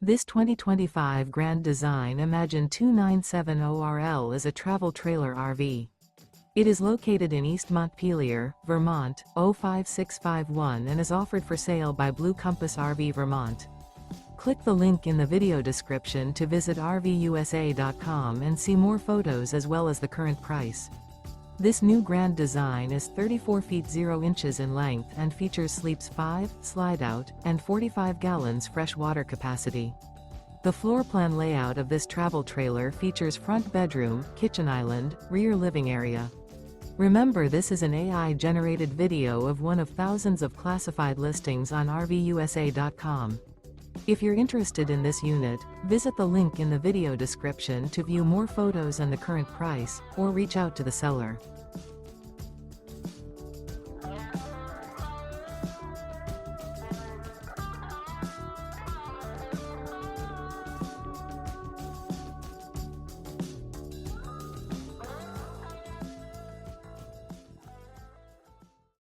This 2025 Grand Design Imagine 2970RL is a travel trailer RV. It is located in East Montpelier, Vermont, 05651 and is offered for sale by Blue Compass RV Vermont. Click the link in the video description to visit RVUSA.com and see more photos as well as the current price. This new Grand Design is 34 feet 0 inches in length and features sleeps 5, slide-out, and 45 gallons fresh water capacity. The floor plan layout of this travel trailer features front bedroom, kitchen island, rear living area. Remember, this is an AI-generated video of one of thousands of classified listings on RVUSA.com. If you're interested in this unit, visit the link in the video description to view more photos and the current price, or reach out to the seller.